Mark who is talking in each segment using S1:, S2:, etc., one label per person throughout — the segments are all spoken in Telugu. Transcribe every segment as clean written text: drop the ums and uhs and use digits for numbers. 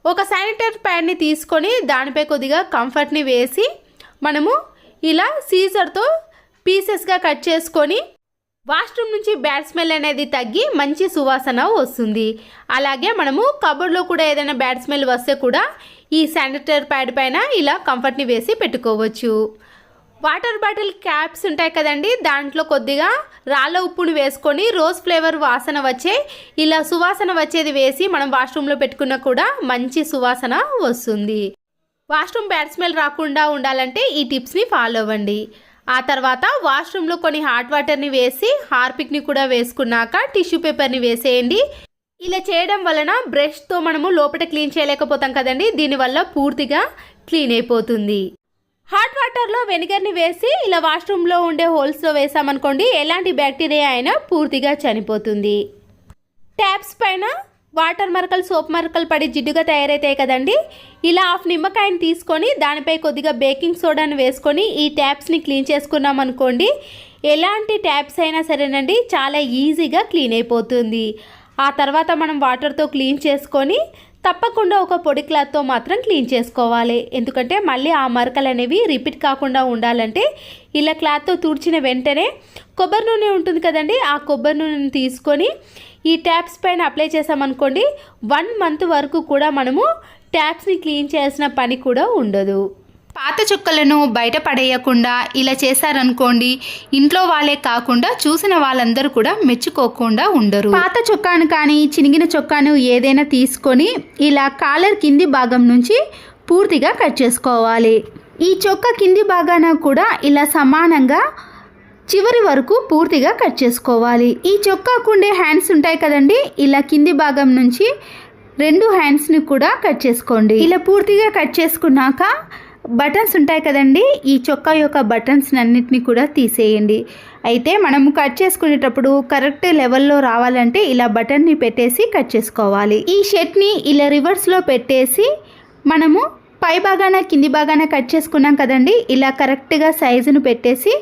S1: ఒక శానిటరీ ప్యాడ్ని తీసుకొని దానిపై కొద్దిగా కంఫర్ట్ని వేసి మనము ఇలా సీజర్తో పీసెస్గా కట్ చేసుకొని వాష్రూమ్ నుంచి బ్యాడ్ స్మెల్ అనేది తగ్గి మంచి సువాసన వస్తుంది. అలాగే మనము కబోర్డ్లో కూడా ఏదైనా బ్యాడ్ స్మెల్ వస్తే కూడా ఈ శానిటరీ ప్యాడ్ పైన ఇలా కంఫర్ట్ని వేసి పెట్టుకోవచ్చు. వాటర్ బాటిల్ క్యాప్స్ ఉంటాయి కదండి, దాంట్లో కొద్దిగా రాళ్ళ ఉప్పుని వేసుకొని రోజ్ ఫ్లేవర్ వాసన వచ్చే ఇలా సువాసన వచ్చేది వేసి మనం వాష్రూమ్లో పెట్టుకున్నా కూడా మంచి సువాసన వస్తుంది. వాష్రూమ్ బ్యాడ్ స్మెల్ రాకుండా ఉండాలంటే ఈ టిప్స్ని ఫాలో అవ్వండి. ఆ తర్వాత వాష్రూమ్లో కొన్ని హాట్ వాటర్ని వేసి హార్పిక్ని కూడా వేసుకున్నాక టిష్యూ పేపర్ని వేసేయండి. ఇలా చేయడం వలన బ్రష్తో మనము లోపల క్లీన్ చేయలేకపోతాం కదండి, దీనివల్ల పూర్తిగా క్లీన్ అయిపోతుంది. హాట్ వాటర్లో వెనిగర్ని వేసి ఇలా వాష్రూమ్లో ఉండే హోల్స్లో వేసామనుకోండి, ఎలాంటి బ్యాక్టీరియా అయినా పూర్తిగా చనిపోతుంది. ట్యాప్స్ పైన వాటర్ మరకలు సోప్ మరకలు పడి జిడ్డుగా తయారైతాయి కదండి, ఇలా హాఫ్ నిమ్మకాయని తీసుకొని దానిపై కొద్దిగా బేకింగ్ సోడాని వేసుకొని ఈ ట్యాప్స్ని క్లీన్ చేసుకున్నాం అనుకోండి, ఎలాంటి ట్యాప్స్ అయినా సరేనండి చాలా ఈజీగా క్లీన్ అయిపోతుంది. ఆ తర్వాత మనం వాటర్తో క్లీన్ చేసుకొని తప్పకుండా ఒక పొడి క్లాత్తో మాత్రం క్లీన్ చేసుకోవాలి. ఎందుకంటే మళ్ళీ ఆ మరకలు అనేవి రిపీట్ కాకుండా ఉండాలంటే ఇలా క్లాత్తో తుడిచిన వెంటనే కొబ్బరి నూనె ఉంటుంది కదండి, ఆ కొబ్బరి నూనెని తీసుకొని ఈ ట్యాప్స్ పైన అప్లై చేసామనుకోండి 1 మంత్ వరకు కూడా మనము ట్యాప్స్ని క్లీన్ చేయాల్సిన పని కూడా ఉండదు. పాత చుక్కలను బయట పడేయకుండా ఇలా చేశారనుకోండి, ఇంట్లో వాళ్ళే కాకుండా చూసిన వాళ్ళందరూ కూడా మెచ్చుకోకుండా ఉండరు. పాత చొక్కాను కానీ చినిగిన చొక్కాను ఏదైనా తీసుకొని ఇలా కాలర్ కింది భాగం నుంచి పూర్తిగా కట్ చేసుకోవాలి. ఈ చొక్కా కింది భాగాన కూడా ఇలా సమానంగా చివరి వరకు పూర్తిగా కట్ చేసుకోవాలి. ఈ చొక్కాకుండే హ్యాండ్స్ ఉంటాయి కదండి, ఇలా కింది భాగం నుంచి 2 హ్యాండ్స్ని కూడా కట్ చేసుకోండి. ఇలా పూర్తిగా కట్ చేసుకున్నాక బటన్స్ ఉంటాయి కదండి, ఈ చొక్కా యొక్క బటన్స్ అన్నిటిని కూడా తీసేయండి. అయితే మనము కట్ చేసుకునేటప్పుడు కరెక్ట్ లెవెల్లో రావాలంటే ఇలా బటన్ని పెట్టేసి కట్ చేసుకోవాలి. ఈ షర్ట్ని ఇలా రివర్స్లో పెట్టేసి మనము పై భాగాన కింది భాగాన కట్ చేసుకున్నాం కదండి, ఇలా కరెక్ట్గా సైజును పెట్టేసి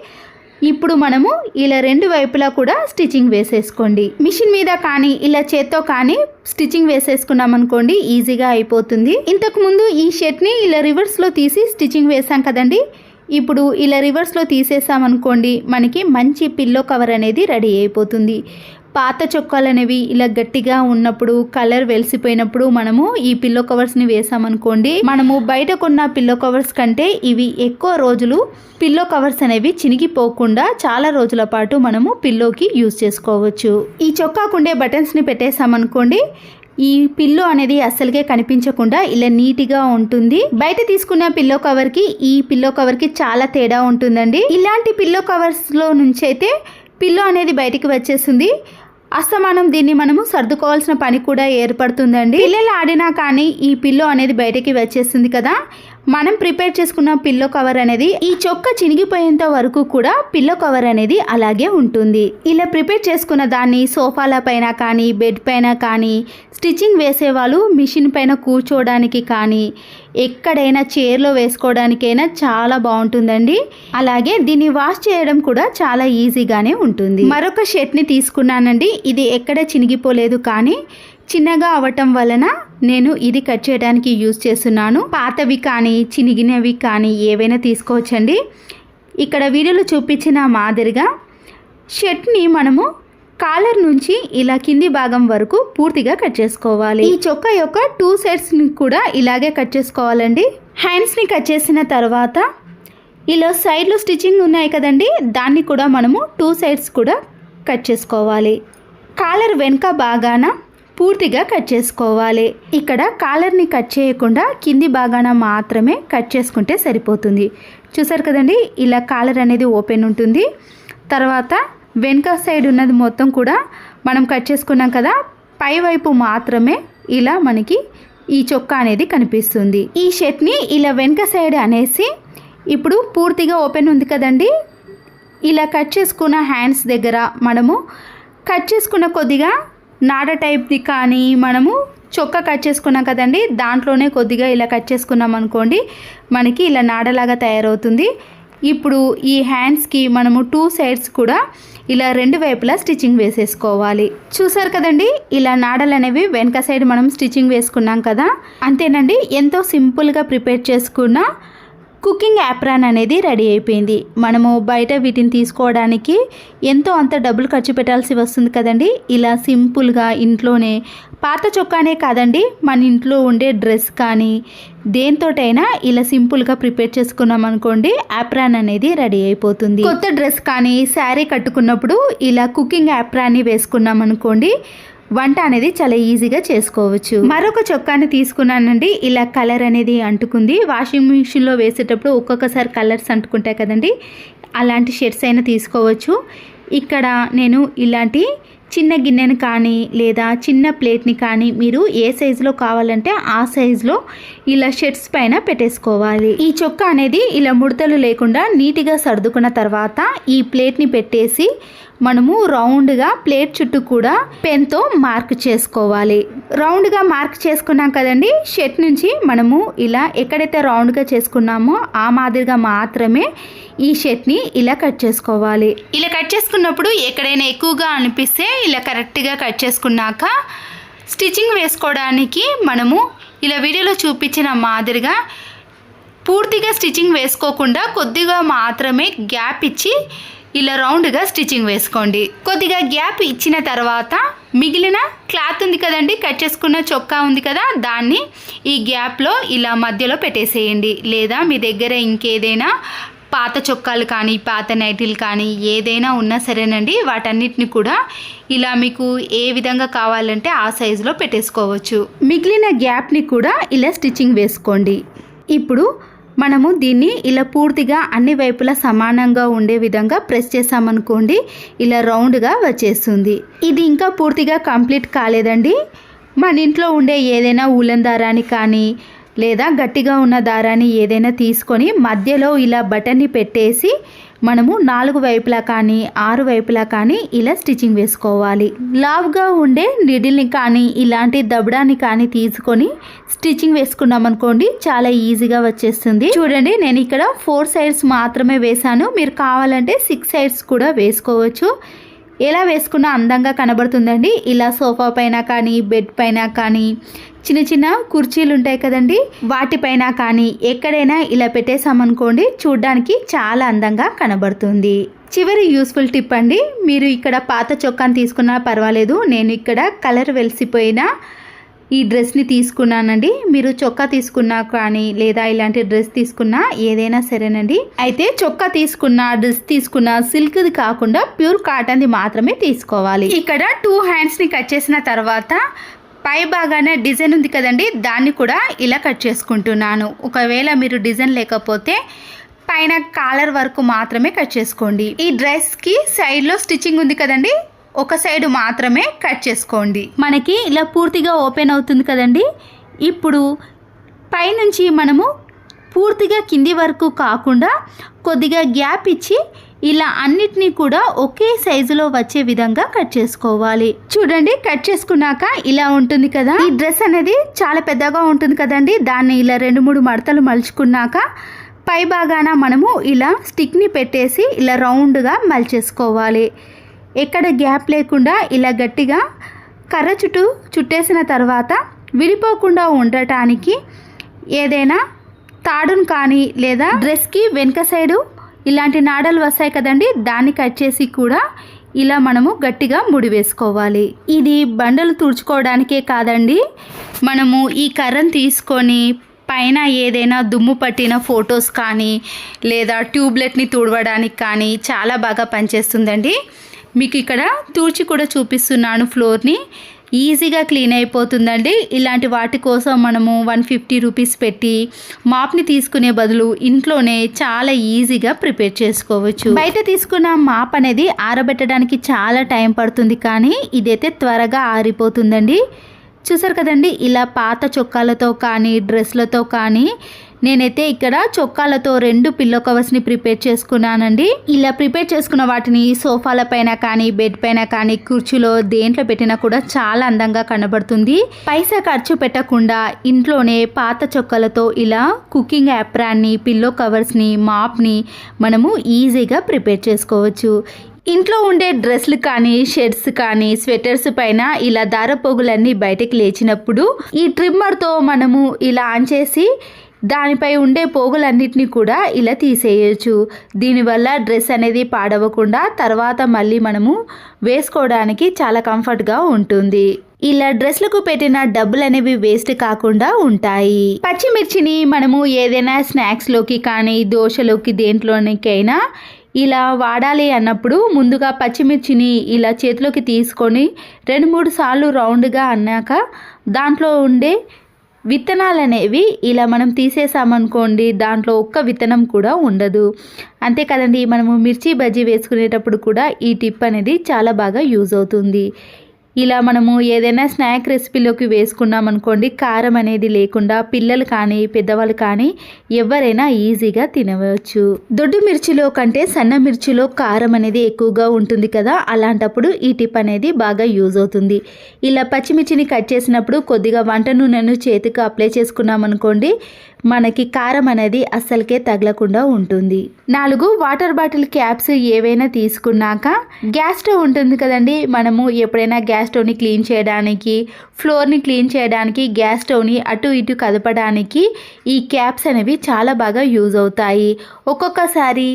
S1: ఇప్పుడు మనము ఇలా 2 వైపులా కూడా స్టిచ్చింగ్ వేసేసుకోండి. మిషన్ మీద కానీ ఇలా చేత్తో కానీ స్టిచ్చింగ్ వేసేసుకున్నాం అనుకోండి, ఈజీగా అయిపోతుంది. ఇంతకుముందు ఈ షర్ట్ని ఇలా రివర్స్లో తీసి స్టిచ్చింగ్ వేసాం కదండి, ఇప్పుడు ఇలా రివర్స్లో తీసేసామనుకోండి మనకి మంచి పిల్లో కవర్ అనేది రెడీ అయిపోతుంది. పాత చొక్కాలు అనేవి ఇలా గట్టిగా ఉన్నప్పుడు కలర్ వెలిసిపోయినప్పుడు మనము ఈ పిల్లో కవర్స్ని వేసామనుకోండి, మనము బయట కొన్న పిల్లో కవర్స్ కంటే ఇవి ఎక్కువ రోజులు పిల్లో కవర్స్ అనేవి చినిగిపోకుండా చాలా రోజుల పాటు మనము పిల్లోకి యూజ్ చేసుకోవచ్చు. ఈ చొక్కాకుండే బటన్స్ని పెట్టేసామనుకోండి, ఈ పిల్లో అనేది అస్సలుకే కనిపించకుండా ఇలా నీట్గా ఉంటుంది. బయట తీసుకున్న పిల్లో కవర్కి ఈ పిల్లో కవర్కి చాలా తేడా ఉంటుందండి. ఇలాంటి పిల్లో కవర్స్లో నుంచి అయితే పిల్లో అనేది బయటికి వచ్చేస్తుంది. అస్తమానం దీన్ని మనము సర్దుకోవాల్సిన పని కూడా ఏర్పడుతుందండి. పిల్లలు ఆడినా కానీ ఈ పిల్లో అనేది బయటికి వచ్చేస్తుంది కదా, మనం ప్రిపేర్ చేసుకున్న పిల్లో కవర్ అనేది ఈ చొక్కా చినిగిపోయేంత వరకు కూడా పిల్లో కవర్ అనేది అలాగే ఉంటుంది. ఇలా ప్రిపేర్ చేసుకున్న దాన్ని సోఫాల పైన కానీ బెడ్ పైన కానీ స్టిచ్చింగ్ వేసేవాళ్ళు మిషన్ పైన కూర్చోవడానికి కానీ ఎక్కడైనా చైర్లో వేసుకోవడానికైనా చాలా బాగుంటుందండి. అలాగే దీన్ని వాష్ చేయడం కూడా చాలా ఈజీగానే ఉంటుంది. మరొక షర్ట్ని తీసుకున్నానండి, ఇది ఎక్కడ చినిగిపోలేదు కానీ చిన్నగా అవ్వటం వలన నేను ఇది కట్ చేయడానికి యూజ్ చేస్తున్నాను. పాతవి కానీ చినిగినవి కానీ ఏవైనా తీసుకోవచ్చండి. ఇక్కడ వీడియోలో చూపించిన మాదిరిగా షర్ట్ని మనము కాలర్ నుంచి ఇలా కింది భాగం వరకు పూర్తిగా కట్ చేసుకోవాలి. ఈ చొక్కా యొక్క 2 సైడ్స్ని కూడా ఇలాగే కట్ చేసుకోవాలండి. హ్యాండ్స్ని కట్ చేసిన తర్వాత ఇలా సైడ్లో స్టిచ్చింగ్ ఉన్నాయి కదండి, దాన్ని కూడా మనము 2 సైడ్స్ కూడా కట్ చేసుకోవాలి. కాలర్ వెనుక భాగాన పూర్తిగా కట్ చేసుకోవాలి. ఇక్కడ కాలర్ని కట్ చేయకుండా కింది భాగాన మాత్రమే కట్ చేసుకుంటే సరిపోతుంది. చూసారు కదండి, ఇలా కాలర్ అనేది ఓపెన్ ఉంటుంది. తర్వాత వెనుక సైడ్ ఉన్నది మొత్తం కూడా మనం కట్ చేసుకున్నాం కదా, పై వైపు మాత్రమే ఇలా మనకి ఈ చొక్కా అనేది కనిపిస్తుంది. ఈ షర్ట్ని ఇలా వెనుక సైడ్ అనేసి ఇప్పుడు పూర్తిగా ఓపెన్ ఉంది కదండి, ఇలా కట్ చేసుకున్న హ్యాండ్స్ దగ్గర మనము కట్ చేసుకున్న కొద్దిగా నాడ టైప్ది కానీ మనము చొక్కా కట్ చేసుకున్నాం కదండి, దాంట్లోనే కొద్దిగా ఇలా కట్ చేసుకున్నాం అనుకోండి మనకి ఇలా నాడలాగా తయారవుతుంది. ఇప్పుడు ఈ హ్యాండ్స్కి మనము 2 సైడ్స్ కూడా ఇలా 2 వైపులా స్టిచ్చింగ్ వేసేసుకోవాలి. చూసారు కదండి, ఇలా నాడలు అనేవి వెనక సైడ్ మనం స్టిచ్చింగ్ వేసుకున్నాం కదా. అంతేనండి, ఎంతో సింపుల్గా ప్రిపేర్ చేసుకున్న కుకింగ్ యాప్రాన్ అనేది రెడీ అయిపోయింది. మనము బయట వీటిని తీసుకోవడానికి ఎంతో అంత డబ్బులు ఖర్చు పెట్టాల్సి వస్తుంది కదండి. ఇలా సింపుల్గా ఇంట్లోనే పాత చొక్కానే కాదండి, మన ఇంట్లో ఉండే డ్రెస్ కానీ దేంతోటైనా ఇలా సింపుల్గా ప్రిపేర్ చేసుకున్నాం అనుకోండి, యాప్రాన్ అనేది రెడీ అయిపోతుంది. కొత్త డ్రెస్ కానీ శారీ కట్టుకున్నప్పుడు ఇలా కుకింగ్ యాప్రాన్ని వేసుకున్నాం అనుకోండి, వంట అనేది చాలా ఈజీగా చేసుకోవచ్చు. మరొక చొక్కాని తీసుకున్నానండి, ఇలా కలర్ అనేది అంటుకుంది. వాషింగ్ మిషన్లో వేసేటప్పుడు ఒక్కొక్కసారి కలర్స్ అంటుకుంటాయి కదండి, అలాంటి షర్ట్స్ అయినా తీసుకోవచ్చు. ఇక్కడ నేను ఇలాంటి చిన్న గిన్నెను కానీ లేదా చిన్న ప్లేట్ని కానీ మీరు ఏ సైజులో కావాలంటే ఆ సైజులో ఇలా షర్ట్స్ పైన పెట్టేసుకోవాలి. ఈ చొక్కా అనేది ఇలా ముడతలు లేకుండా నీట్గా సర్దుకున్న తర్వాత ఈ ప్లేట్ని పెట్టేసి మనము రౌండ్గా ప్లేట్ చుట్టూ కూడా పెన్తో మార్క్ చేసుకోవాలి. రౌండ్గా మార్క్ చేసుకున్నాం కదండి, షర్ట్ నుంచి మనము ఇలా ఎక్కడైతే రౌండ్గా చేసుకున్నామో ఆ మాదిరిగా మాత్రమే ఈ షర్ట్ని ఇలా కట్ చేసుకోవాలి. ఇలా కట్ చేసుకున్నప్పుడు ఎక్కడైనా ఎక్కువగా అనిపిస్తే ఇలా కరెక్ట్గా కట్ చేసుకున్నాక స్టిచ్చింగ్ వేసుకోవడానికి మనము ఇలా వీడియోలో చూపించిన మాదిరిగా పూర్తిగా స్టిచ్చింగ్ వేసుకోకుండా కొద్దిగా మాత్రమే గ్యాప్ ఇచ్చి ఇలా రౌండ్గా స్టిచ్చింగ్ వేసుకోండి. కొద్దిగా గ్యాప్ ఇచ్చిన తర్వాత మిగిలిన క్లాత్ ఉంది కదండి, కట్ చేసుకున్న చొక్కా ఉంది కదా, దాన్ని ఈ గ్యాప్లో ఇలా మధ్యలో పెట్టేసేయండి. లేదా మీ దగ్గర ఇంకేదైనా పాత చొక్కాలు కానీ పాత నైటీలు కానీ ఏదైనా ఉన్నా సరేనండి, వాటన్నిటిని కూడా ఇలా మీకు ఏ విధంగా కావాలంటే ఆ సైజులో పెట్టేసుకోవచ్చు. మిగిలిన గ్యాప్ని కూడా ఇలా స్టిచ్చింగ్ వేసుకోండి. ఇప్పుడు మనము దీన్ని ఇలా పూర్తిగా అన్ని వైపులా సమానంగా ఉండే విధంగా ప్రెస్ చేసామనుకోండి, ఇలా రౌండ్గా వచ్చేస్తుంది. ఇది ఇంకా పూర్తిగా కంప్లీట్ కాలేదండి. మన ఇంట్లో ఉండే ఏదైనా ఉలెన్ దారాన్ని కానీ లేదా గట్టిగా ఉన్న దారాన్ని ఏదైనా తీసుకొని మధ్యలో ఇలా బటన్ని పెట్టేసి మనము 4 వైపులా కానీ 6 వైపులా కానీ ఇలా స్టిచ్చింగ్ వేసుకోవాలి. లావుగా ఉండే నిడిల్ని కానీ ఇలాంటి దబడాన్ని కానీ తీసుకొని స్టిచ్చింగ్ వేసుకున్నాం అనుకోండి, చాలా ఈజీగా వచ్చేస్తుంది. చూడండి, నేను ఇక్కడ 4 సైడ్స్ మాత్రమే వేసాను. మీరు కావాలంటే 6 సైడ్స్ కూడా వేసుకోవచ్చు. ఎలా వేసుకున్నా అందంగా కనబడుతుందండి. ఇలా సోఫా పైన కానీ బెడ్ పైన కానీ చిన్న చిన్న కుర్చీలు ఉంటాయి కదండి, వాటిపైన కానీ ఎక్కడైనా ఇలా పెట్టేసామనుకోండి, చూడ్డానికి చాలా అందంగా కనబడుతుంది. చివరి యూస్ఫుల్ టిప్ అండి, మీరు ఇక్కడ పాత చొక్కాని తీసుకున్నా పర్వాలేదు, నేను ఇక్కడ కలర్ వెలిసిపోయిన ఈ డ్రెస్ని తీసుకున్నానండి. మీరు చొక్కా తీసుకున్నా కానీ లేదా ఇలాంటి డ్రెస్ తీసుకున్నా ఏదైనా సరేనండి. అయితే చొక్కా తీసుకున్నా డ్రెస్ తీసుకున్నా సిల్క్ది కాకుండా ప్యూర్ కాటన్ది మాత్రమే తీసుకోవాలి. ఇక్కడ 2 హ్యాండ్స్ని కట్ చేసిన తర్వాత పై భాగాన డిజైన్ ఉంది కదండి, దాన్ని కూడా ఇలా కట్ చేసుకుంటున్నాను. ఒకవేళ మీరు డిజైన్ లేకపోతే పైన కాలర్ వరకు మాత్రమే కట్ చేసుకోండి. ఈ డ్రెస్కి సైడ్లో స్టిచ్చింగ్ ఉంది కదండి, ఒక సైడ్ మాత్రమే కట్ చేసుకోండి. మనకి ఇలా పూర్తిగా ఓపెన్ అవుతుంది కదండి. ఇప్పుడు పైనుంచి మనము పూర్తిగా కింది వరకు కాకుండా కొద్దిగా గ్యాప్ ఇచ్చి ఇలా అన్నిటినీ కూడా ఒకే సైజులో వచ్చే విధంగా కట్ చేసుకోవాలి. చూడండి, కట్ చేసుకున్నాక ఇలా ఉంటుంది కదా. ఈ డ్రెస్ అనేది చాలా పెద్దగా ఉంటుంది కదండి, దాన్ని ఇలా 2-3 మడతలు మలుచుకున్నాక పై భాగాన మనము ఇలా స్టిక్ని పెట్టేసి ఇలా రౌండ్గా మలిచేసుకోవాలి. ఎక్కడ గ్యాప్ లేకుండా ఇలా గట్టిగా కర్ర చుట్టూ చుట్టేసిన తర్వాత విడిపోకుండా ఉండటానికి ఏదైనా తాడును కానీ లేదా డ్రెస్కి వెనక సైడు ఇలాంటి నాడలు వస్తాయి కదండి, దాన్ని కట్ చేసి కూడా ఇలా మనము గట్టిగా ముడి వేసుకోవాలి. ఇది బండలు తుడుచుకోవడానికే కాదండి, మనము ఈ కర్రను తీసుకొని పైన ఏదైనా దుమ్ము పట్టిన ఫొటోస్ కానీ లేదా ట్యూబ్లెట్ని తుడవడానికి కానీ చాలా బాగా పనిచేస్తుందండి. మీకు ఇక్కడ తుడిచి కూడా చూపిస్తున్నాను. ఫ్లోర్ని ఈజీగా క్లీన్ అయిపోతుందండి. ఇలాంటి వాటి కోసం మనము 150 రూపీస్ పెట్టి మాప్ని తీసుకునే బదులు ఇంట్లోనే చాలా ఈజీగా ప్రిపేర్ చేసుకోవచ్చు. బయట తీసుకున్న మాప్ అనేది ఆరబెట్టడానికి చాలా టైం పడుతుంది, కానీ ఇదైతే త్వరగా ఆరిపోతుందండి. చూసారు కదండి, ఇలా పాత చొక్కాలతో కానీ డ్రెస్లతో కానీ నేనైతే ఇక్కడ చొక్కాలతో 2 పిల్లో కవర్స్ని ప్రిపేర్ చేసుకున్నానండి. ఇలా ప్రిపేర్ చేసుకున్న వాటిని సోఫాల పైన కానీ బెడ్ పైన కానీ కుర్చీలో దేంట్లో పెట్టినా కూడా చాలా అందంగా కనబడుతుంది. పైసా ఖర్చు పెట్టకుండా ఇంట్లోనే పాత చొక్కాలతో ఇలా కుకింగ్ యాప్రాన్ని, పిల్లో కవర్స్ని, మాప్ని మనము ఈజీగా ప్రిపేర్ చేసుకోవచ్చు. ఇంట్లో ఉండే డ్రెస్లు కానీ షర్ట్స్ కానీ స్వెటర్స్ పైన ఇలా దారపోగులన్నీ బయటకు లేచినప్పుడు ఈ ట్రిమ్మర్తో మనము ఇలా ఆన్ చేసి దానిపై ఉండే పోగులన్నిటిని కూడా ఇలా తీసేయచ్చు. దీనివల్ల డ్రెస్ అనేది పాడవకుండా తర్వాత మళ్ళీ మనము వేసుకోవడానికి చాలా కంఫర్ట్గా ఉంటుంది. ఇలా డ్రెస్లకు పెట్టిన డబ్బులు అనేవి వేస్ట్ కాకుండా ఉంటాయి. పచ్చిమిర్చిని మనము ఏదైనా స్నాక్స్లోకి కానీ దోశలోకి దేంట్లోనికైనా ఇలా వాడాలి అన్నప్పుడు ముందుగా పచ్చిమిర్చిని ఇలా చేతిలోకి తీసుకొని 2-3 సార్లు రౌండ్గా అన్నాక దాంట్లో ఉండే విత్తనాలు అనేవి ఇలా మనం తీసేసామనుకోండి, దాంట్లో ఒక్క విత్తనం కూడా ఉండదు. అంతే కదండి, మనము మిర్చి బజ్జీ వేసుకునేటప్పుడు కూడా ఈ టిప్ అనేది చాలా బాగా యూజ్ అవుతుంది. ఇలా మనము ఏదైనా స్నాక్ రెసిపీలోకి వేసుకున్నాం అనుకోండి, కారం అనేది లేకుండా పిల్లలు కానీ పెద్దవాళ్ళు కానీ ఎవరైనా ఈజీగా తినవచ్చు. దొడ్డు మిర్చిలో కంటే సన్న మిర్చిలో కారం అనేది ఎక్కువగా ఉంటుంది కదా, అలాంటప్పుడు ఈ టిప్ అనేది బాగా యూజ్ అవుతుంది. ఇలా పచ్చిమిర్చిని కట్ చేసినప్పుడు కొద్దిగా వంట నూనెను చేతికి అప్లై చేసుకున్నాం అనుకోండి, మనకి కారం అనేది అస్సలకే తగలకుండా ఉంటుంది. 4 వాటర్ బాటిల్ క్యాప్స్ ఏవైనా తీసుకున్నాక గ్యాస్ స్టవ్ ఉంటుంది కదండి, మనము ఎప్పుడైనా గ్యాస్ స్టవ్ని క్లీన్ చేయడానికి, ఫ్లోర్ని క్లీన్ చేయడానికి, గ్యాస్ స్టవ్ని అటు ఇటు కదపడానికి ఈ క్యాప్స్ అనేవి చాలా బాగా యూజ్ అవుతాయి. ఒక్కొక్కసారి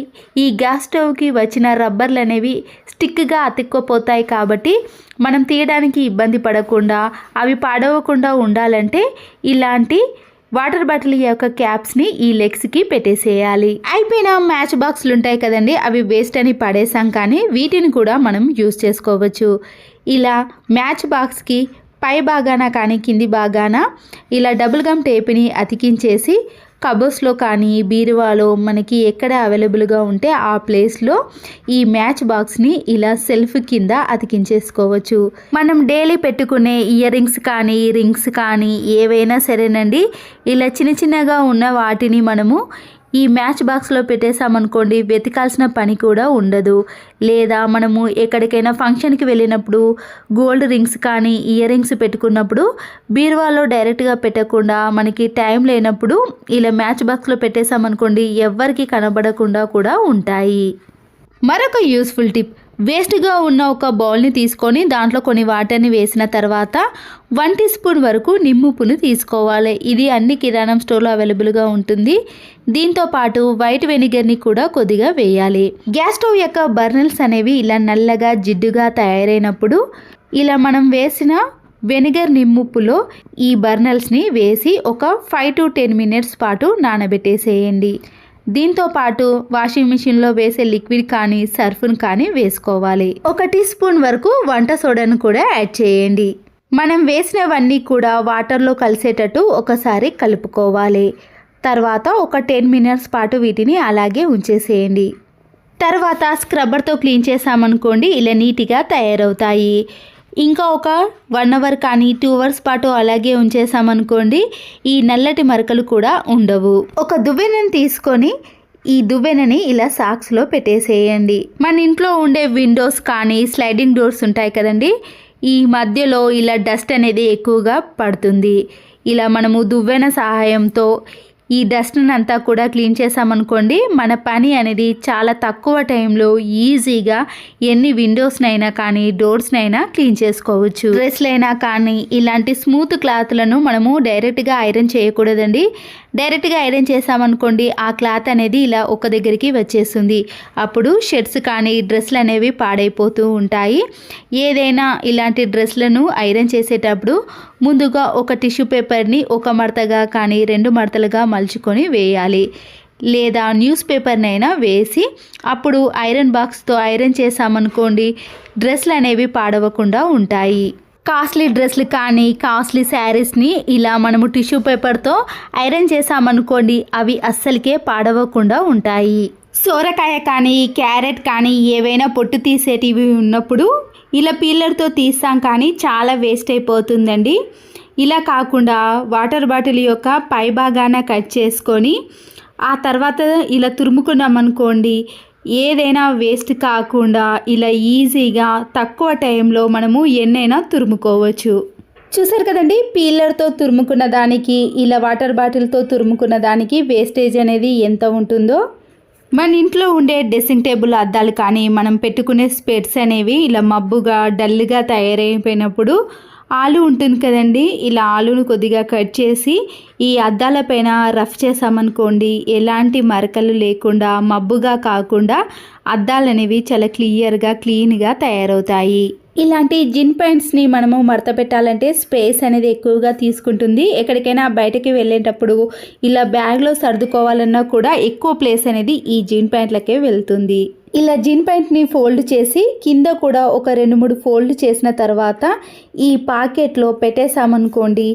S1: ఈ గ్యాస్ స్టవ్కి వచ్చిన రబ్బర్లు అనేవి స్టిక్గా అతుక్కుపోతాయి కాబట్టి మనం తీయడానికి ఇబ్బంది పడకుండా అవి పాడవకుండా ఉండాలంటే ఇలాంటి వాటర్ బాటిల్ యొక్క క్యాప్స్ని ఈ లెగ్స్కి పెట్టేసేయాలి. అయిపోయిన మ్యాచ్ బాక్స్లు ఉంటాయి కదండి, అవి వేస్ట్ అని పడేసాం కానీ వీటిని కూడా మనం యూజ్ చేసుకోవచ్చు. ఇలా మ్యాచ్ బాక్స్కి పై భాగాన కానీ కింది భాగాన ఇలా డబుల్ గమ్ టేప్ని అతికించేసి కబోర్డ్స్లో కానీ బీరువాలో మనకి ఎక్కడ అవైలబుల్గా ఉంటే ఆ ప్లేస్లో ఈ మ్యాచ్ బాక్స్ని ఇలా సెల్ఫ్ కింద అతికించేసుకోవచ్చు. మనం డైలీ పెట్టుకునే ఇయర్ రింగ్స్ కానీ రింగ్స్ కానీ ఏవైనా సరేనండి, ఇలా చిన్నగా ఉన్న వాటిని మనము ఈ మ్యాచ్ బాక్స్లో పెట్టేసామనుకోండి, వెతకాల్సిన పని కూడా ఉండదు. లేదా మనము ఎక్కడికైనా ఫంక్షన్కి వెళ్ళినప్పుడు గోల్డ్ రింగ్స్ కానీ ఇయర్ రింగ్స్ పెట్టుకున్నప్పుడు బీరువాలో డైరెక్ట్గా పెట్టకుండా మనకి టైం లేనప్పుడు ఇలా మ్యాచ్ బాక్స్లో పెట్టేసామనుకోండి, ఎవ్వరికి కనబడకుండా కూడా ఉంటాయి. మరొక యూస్ఫుల్ టిప్, వేస్ట్గా ఉన్న ఒక బౌల్ని తీసుకొని దాంట్లో కొన్ని వాటర్ని వేసిన తర్వాత 1 టీ స్పూన్ వరకు నిమ్ముప్పును తీసుకోవాలి. ఇది అన్ని కిరాణం స్టోర్లో అవైలబుల్గా ఉంటుంది. దీంతో పాటు వైట్ వెనిగర్ని కూడా కొద్దిగా వేయాలి. గ్యాస్ స్టవ్ యొక్క బర్నర్స్ అనేవి ఇలా నల్లగా జిడ్డుగా తయారైనప్పుడు ఇలా మనం వేసిన వెనిగర్ నిమ్ముప్పులో ఈ బర్నర్స్ని వేసి ఒక 5 to 10 మినిట్స్ పాటు నానబెట్టేసేయండి. దీంతో పాటు వాషింగ్ మిషన్లో వేసే లిక్విడ్ కానీ సర్ఫ్ను కానీ వేసుకోవాలి. 1 టీ స్పూన్ వరకు వంట సోడాను కూడా యాడ్ చేయండి. మనం వేసినవన్నీ కూడా వాటర్లో కలిసేటట్టు ఒకసారి కలుపుకోవాలి. తర్వాత ఒక 10 మినిట్స్ పాటు వీటిని అలాగే ఉంచేసేయండి. తర్వాత స్క్రబ్బర్తో క్లీన్ చేసామనుకోండి, ఇలా నీట్గా తయారవుతాయి. ఇంకా ఒక 1 అవర్ కానీ 2 అవర్స్ పాటు అలాగే ఉంచేసామనుకోండి, ఈ నల్లటి మరకలు కూడా ఉండవు. ఒక దువ్వెనని తీసుకొని ఈ దువ్వెనని ఇలా సాక్స్లో పెట్టేసేయండి. మన ఇంట్లో ఉండే విండోస్ కానీ స్లైడింగ్ డోర్స్ ఉంటాయి కదండి, ఈ మధ్యలో ఇలా డస్ట్ అనేది ఎక్కువగా పడుతుంది. ఇలా మనము దువ్వెన సహాయంతో ఈ డస్ట్ని అంతా కూడా క్లీన్ చేసామనుకోండి, మన పని అనేది చాలా తక్కువ టైంలో ఈజీగా ఎన్ని విండోస్నైనా కానీ డోర్స్నైనా క్లీన్ చేసుకోవచ్చు. డ్రెస్లైనా కానీ ఇలాంటి స్మూత్ క్లాత్లను మనము డైరెక్ట్గా ఐరన్ చేయకూడదండి. డైరెక్ట్గా ఐరన్ చేసామనుకోండి, ఆ క్లాత్ అనేది ఇలా ఒక దగ్గరికి వచ్చేస్తుంది. అప్పుడు షర్ట్స్ కానీ డ్రెస్లు అనేవి పాడైపోతూ ఉంటాయి. ఏదైనా ఇలాంటి డ్రెస్లను ఐరన్ చేసేటప్పుడు ముందుగా ఒక టిష్యూ పేపర్ని ఒక మడతగా కానీ 2 మడతలుగా మలుచుకొని వేయాలి. లేదా న్యూస్ పేపర్నైనా వేసి అప్పుడు ఐరన్ బాక్స్తో ఐరన్ చేసామనుకోండి, డ్రెస్లు అనేవి పాడవకుండా ఉంటాయి. కాస్ట్లీ డ్రెస్లు కానీ కాస్ట్లీ శారీస్ని ఇలా మనము టిష్యూ పేపర్తో ఐరన్ చేసామనుకోండి, అవి అస్సలకే పాడవకుండా ఉంటాయి. సోరకాయ కానీ క్యారెట్ కానీ ఏవైనా పొట్టు తీసేటివి ఉన్నప్పుడు ఇలా పీలర్తో తీస్తాం కానీ చాలా వేస్ట్ అయిపోతుందండి. ఇలా కాకుండా వాటర్ బాటిల్ యొక్క పై భాగాన కట్ చేసుకొని ఆ తర్వాత ఇలా తురుముకున్నామనుకోండి, ఏదైనా వేస్ట్ కాకుండా ఇలా ఈజీగా తక్కువ టైంలో మనము ఎన్నైనా తురుముకోవచ్చు. చూసారు కదండి, పీలర్తో తురుముకున్న దానికి ఇలా వాటర్ బాటిల్తో తురుముకున్న దానికి వేస్టేజ్ అనేది ఎంత ఉంటుందో. మన ఇంట్లో ఉండే డ్రెస్సింగ్ టేబుల్ అద్దాలు కానీ మనం పెట్టుకునే స్పెట్స్ అనేవి ఇలా మబ్బుగా డల్గా తయారైపోయినప్పుడు ఆలు ఉంటుంది కదండి, ఇలా ఆలును కొద్దిగా కట్ చేసి ఈ అద్దాలపైన రఫ్ చేసామనుకోండి, ఎలాంటి మరకలు లేకుండా మబ్బుగా కాకుండా అద్దాలు అనేవి చాలా క్లియర్గా క్లీన్గా తయారవుతాయి. ఇలాంటి జిన్ పాయింట్స్ని మనము మడత పెట్టాలంటే స్పేస్ అనేది ఎక్కువగా తీసుకుంటుంది. ఎక్కడికైనా బయటకి వెళ్ళేటప్పుడు ఇలా బ్యాగ్లో సర్దుకోవాలన్నా కూడా ఎక్కువ ప్లేస్ అనేది ఈ జిన్ పాయింట్లకే వెళ్తుంది. ఇలా జిన్ పాయింట్ని ఫోల్డ్ చేసి కింద కూడా ఒక 2-3 ఫోల్డ్ చేసిన తర్వాత ఈ పాకెట్లో పెట్టేసామనుకోండి,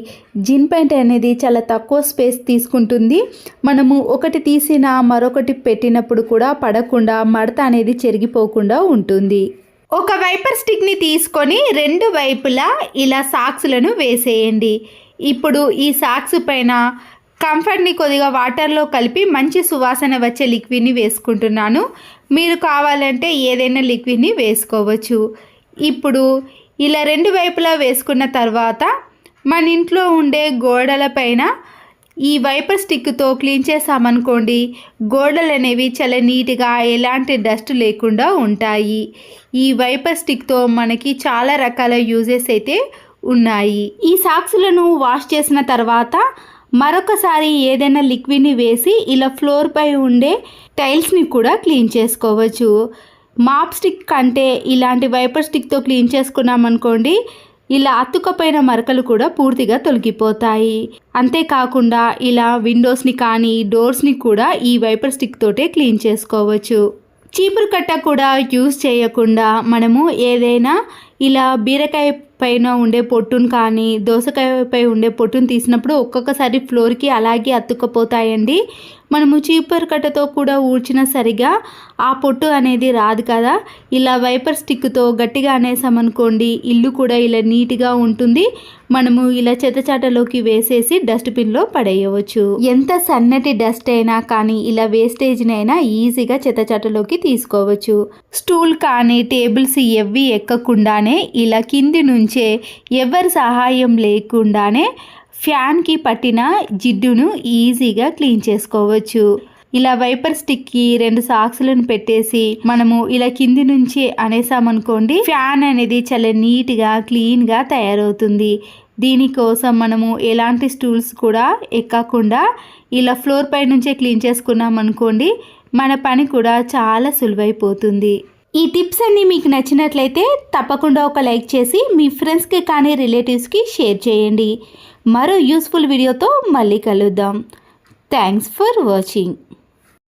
S1: జిన్ పాయింట్ అనేది చాలా తక్కువ స్పేస్ తీసుకుంటుంది. మనము ఒకటి తీసిన మరొకటి పెట్టినప్పుడు కూడా పడకుండా మడత అనేది చెరిగిపోకుండా ఉంటుంది. ఒక వైపర్ స్టిక్ని తీసుకొని 2 వైపులా ఇలా సాక్స్లను వేసేయండి. ఇప్పుడు ఈ సాక్స్ పైన కంఫర్ట్ని కొద్దిగా వాటర్లో కలిపి మంచి సువాసన వచ్చే లిక్విడ్ని వేసుకుంటున్నాను. మీరు కావాలంటే ఏదైనా లిక్విడ్ని వేసుకోవచ్చు. ఇప్పుడు ఇలా 2 వైపులా వేసుకున్న తర్వాత మన ఇంట్లో ఉండే గోడల పైన ఈ వైపర్ స్టిక్తో క్లీన్ చేసామనుకోండి, గోడలు అనేవి చాలా నీట్గా ఎలాంటి డస్ట్ లేకుండా ఉంటాయి. ఈ వైపర్ స్టిక్తో మనకి చాలా రకాల యూజెస్ అయితే ఉన్నాయి. ఈ సాక్స్లను వాష్ చేసిన తర్వాత మరొకసారి ఏదైనా లిక్విడ్ని వేసి ఇలా ఫ్లోర్ పై ఉండే టైల్స్ని కూడా క్లీన్ చేసుకోవచ్చు. మాప్ స్టిక్ కంటే ఇలాంటి వైపర్ స్టిక్తో క్లీన్ చేసుకున్నామనుకోండి, ఇలా అతుకపోయిన మరకలు కూడా పూర్తిగా తొలగిపోతాయి. అంతేకాకుండా ఇలా విండోస్ని కానీ డోర్స్ని కూడా ఈ వైపర్ స్టిక్ తోటే క్లీన్ చేసుకోవచ్చు. చీపురు కట్ట కూడా యూజ్ చేయకుండా మనము ఏదైనా ఇలా బీరకాయ పైన ఉండే పొట్టును కానీ దోసకాయపై ఉండే పొట్టును తీసినప్పుడు ఒక్కొక్కసారి ఫ్లోర్కి అలాగే అతుక్కపోతాయండి. మనము చీపురు కట్టతో కూడా ఊడ్చినా సరిగా ఆ పొట్టు అనేది రాదు కదా. ఇలా వైపర్ స్టిక్తో గట్టిగా అనేసామనుకోండి, ఇల్లు కూడా ఇలా నీట్గా ఉంటుంది. మనము ఇలా చెత్తచాటలోకి వేసేసి డస్ట్బిన్లో పడేయవచ్చు. ఎంత సన్నటి డస్ట్ అయినా కానీ ఇలా వేస్టేజ్నైనా ఈజీగా చెత్తచాటలోకి తీసుకోవచ్చు. స్టూల్ కానీ టేబుల్స్ ఎవ్వి ఎక్కకుండానే ఇలా కింది నుంచే ఎవరి సహాయం లేకుండానే ఫ్యాన్కి పట్టిన జిడ్డును ఈజీగా క్లీన్ చేసుకోవచ్చు. ఇలా వైపర్ స్టిక్కి 2 సాక్స్లను పెట్టేసి మనము ఇలా కింది నుంచి అనేసామనుకోండి, ఫ్యాన్ అనేది చాలా నీట్గా క్లీన్గా తయారవుతుంది. దీనికోసం మనము ఎలాంటి స్టూల్స్ కూడా ఎక్కకుండా ఇలా ఫ్లోర్ పై నుంచే క్లీన్ చేసుకున్నాం అనుకోండి, మన పని కూడా చాలా సులువైపోతుంది. ఈ టిప్స్ అన్నీ మీకు నచ్చినట్లయితే తప్పకుండా ఒక లైక్ చేసి మీ ఫ్రెండ్స్కి కానీ రిలేటివ్స్కి షేర్ చేయండి. మరో యూస్ఫుల్ వీడియోతో మళ్ళీ కలుద్దాం. Thanks for watching.